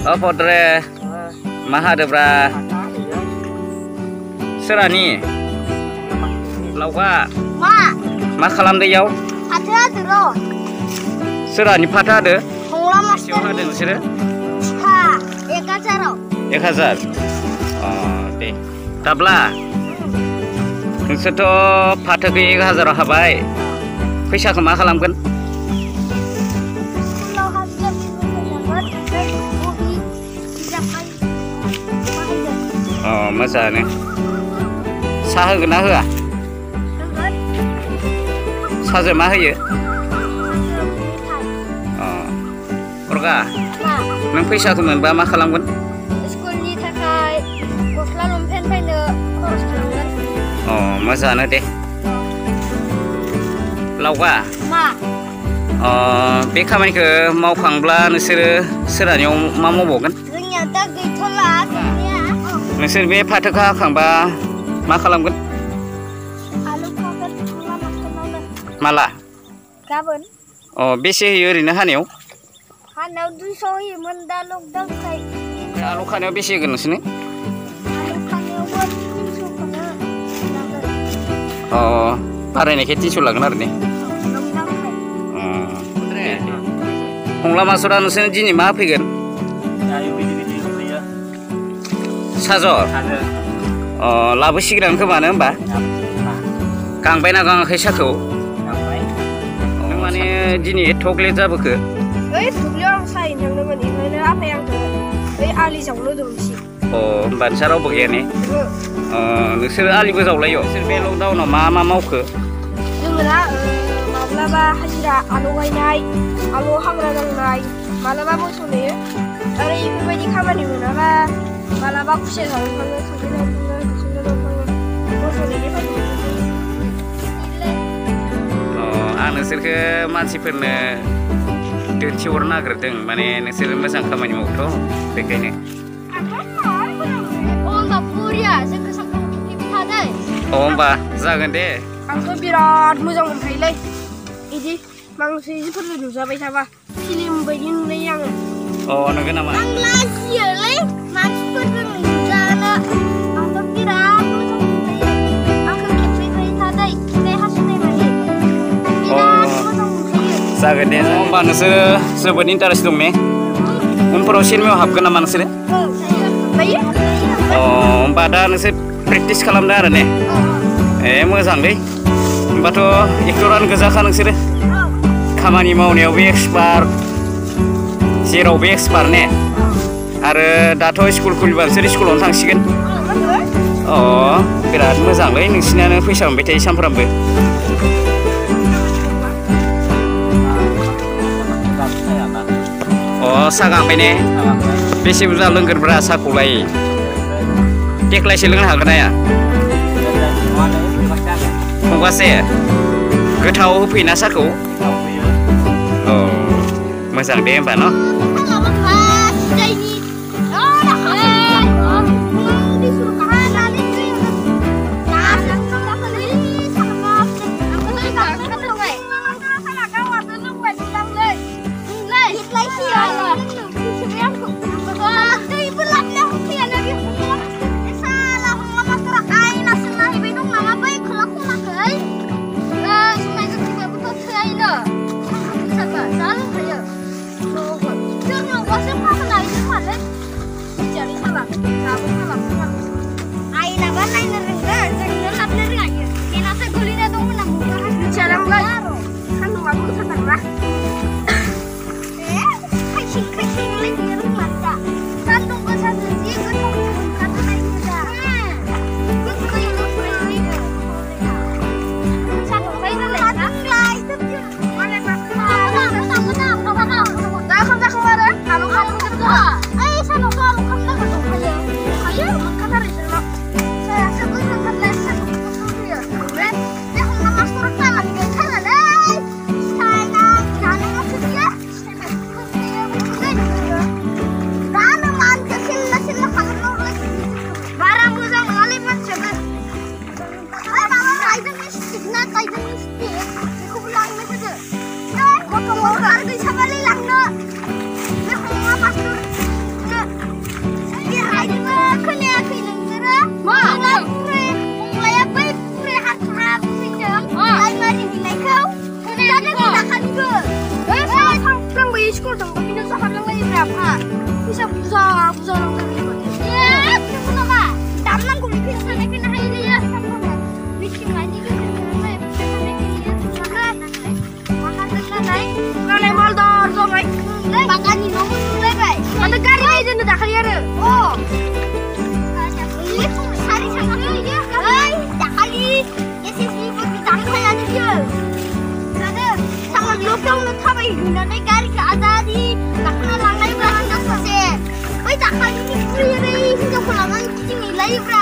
Oh podre, maha ada bra. Serani, lauka. Ma kalamde yau? Ada loh. Serani patah ada? Hongla mas. Siapa ada nusir? Ha, 1000. 1000. Oh, deh. Tabla. Nusirto patah ke 1000 habai. Faisaखौ मा खालामगोन? Oh, moजाङानो. Saha होगोन ना होआ? Saja मा होयो? Orga, nों फैसाखौ मोनबा मा खालामगोन? Skulनि थाखाय गस्ला लंपेन्ट बायनो खरस खालामगोन. मोजाङानो दे. लावगा. मा? बे खामानिखौ मावखांब्ला नोंसोरो सोरानियाव मा मावबावगोन? जोंनिया दा गैथ'ला गैनाया. नोंसोर बे फाथोखौ हाखांबा मा खालामगोन? आलु खागोन, लामाखौनावनो. माला? गाबोन. बेसे होयो ओरैनो हानायाव? हानायाव 200 होयोमोन दा लकडाउनखाय. आलु खानायाव बेसे होगोन नोंसोरनो? आलु खानायावबो 300खौनो लागोन. बारायनायखाय 300 लागोन आरो ने? लकडाउनखाय. हंला मासुरा नोंसोरनो दिनै मा फैगोन? साजर? लाबोसिगोन खोमानो होमबा? गांबायना गाङाखै साखौ? नों माने दिनै एथ' लेट जाबोखो? ओइ दुब्लियाव आं साहैनो थांदोंमोन बेनिखायनो आफाया आंखौ ओइ आलि जावनो दोनसै. होमबा नोंस्रा रावबो गैया ने? नोंसोर आलिबो जावलायो? नोंसोर बे लकडाउनाव मा मा मावखो? जोङो ना माब्लाबा हाजिरा आलु गायनाय, आलु हाग्रा दांनाय, माब्लाबा मोसौ नेयो आरो बेफोरबायदि खामानि मोनाबा माब्लाबा खुसिया जानो थाङो, खांख्राइ जानो थाङो, खुसिया जानो थाङो, मोसौ नेनो आं नोंसोरखौ मानसिफोरनो दिन्थिहरनो नागिरदों माने नोंसोर मोजां खामानि मावोथ' बेखायनो. होमबा बुरिया जोंखौ सानफ्रामबो थादों. होमबा जागोन दे. आंथ' बिराद मोजां मोनखायोलै बिदि माखासे जिफोरखौ नुजाबाय थाबा फिल्म बायदि नुनाय आङो. नंगौ नामा? आं लाजियोलै मानसिफोरजों नुजानो. आंथ' बिराद मोजां मोनखायो. आंखौ खेबसेखाय थादै खिनाय हासुनाय माने बिराद मोजां मोनखायो. जागोन दे. होमबा नोंसोरो जोबोद इन्टारेस्ट दं ने? उनफोराव सिनेमायाव हाबगोन नामा नोंसोरो? जायो. होमबा दा नोंसोर प्रेक्टिस खालामदों आरो ने? मोजांलै. होमबाथ' एक्टरानो गोजाखा नोंसोरो? खामानि मावनायावबो एक्सपार्ट, जेरावबो एक्सपार्ट ने? आरो दाथ' स्कुल खुलिबा नोंसोर स्कुलावनो थांसिगोन? बिराद मोजांलै नोंसिनानो फैसा मोनबाय थायो सानफ्रामबो. साहा गांबाय ने? बेसे बुरजा लोंगोनब्रा साहाखौलाय? देग्लायसो लोंनो हागोन हाया? फंगासे गोथाव होफैना साहाखौ? मोजां दे होमबा न'? ना कायजों मिस्टि बेखौबो लांनो होदो गथ' आरो गैसाबालाय लांनो बे हमा पास्टरनो बेहायबो खोनायाखै नोंसोरो मा फंलाया बै बुरै हारसा बुरैजों लाइमारि बिलाइखौ खोनायाखै दाखालिबो सानफ्रोमबो स्कुल थांबा बिनो जाहारलांलायोब्रा आफा फैसा बुरजा बुरजा नांथारगौ नंगौ नामा दामनांगौ फैसा थानायखायनो हायो जायो मिथिं लायनि गालाय मालदार जाबाय बागाननि न'बो नुलायबाय माथो गारि बायदोंनो दाखालि आरो सारि थांनो ओइ दाखालि एसएसबि दामखायानो बियो जानो थांना लकडाउनाव थाबायहैनानै गारिखौ आजादि गाखोना लांनायब्रा हिनजाव सासे बै दाखालिनि बुरै हिनजावखौ लानानै गिदिंहैलायोब्रा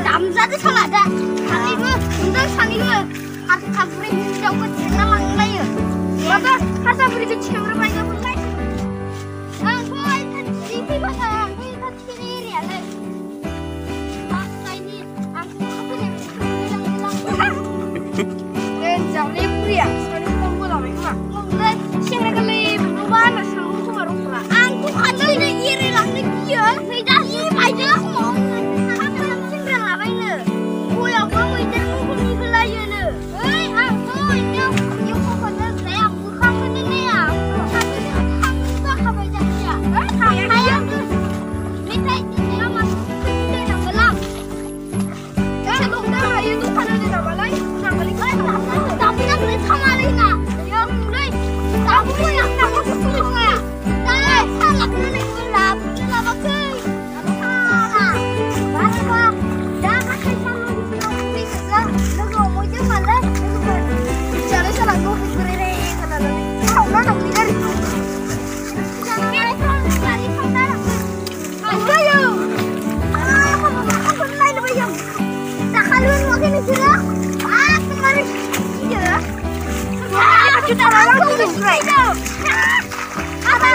दामजादो साला दा सानैबो हिनजाव सानैबो हारसा बुरै हिनजावखौ थिखांना लांलायो माथो हारसा बुरैखौ थिखांग्रोबाय मोनलाय आंथ' आइथानखि फैबाथाय आंथ' आइथानखिनि एरियालै बासनायनि आंथ' जावले बुरैया सानैखौबो लाबाय खोमा ओमफ्राय सेंग्रा गोरलै माबा होनना सानगौ खोमा रंफोरा आंथ' खालैनो एरायलांनो गियो नै दा बायदो सेंग्रा लाबायनो गयावबो मैदेर महरनि होलायोनो ओइ आंथ' इयाव खख'नो जाया बुखांनो नाया थांनो जाखाबाय जायखिया थांखाया मेथाइ दिनाव मासि फैलायनांगोलां दखान हायो दखान होदो नामालाय दाबिनांगोलै थामालैना नै दाबो लांनांगौ नङा दा सालाखौनो लाबोनो लाबाखै बारबा दा हाथाय सालाव फैगोन लोगोआव मैजों मालाय लोगोफोर जानाय सालाखौ बेराय होनानै सावना नांगौ गारिखौ गारि सावना जायो नायनो बायो दाखालिबो नुवाखै नोंसोरो मारै गियो kita lawan terus, right? Apa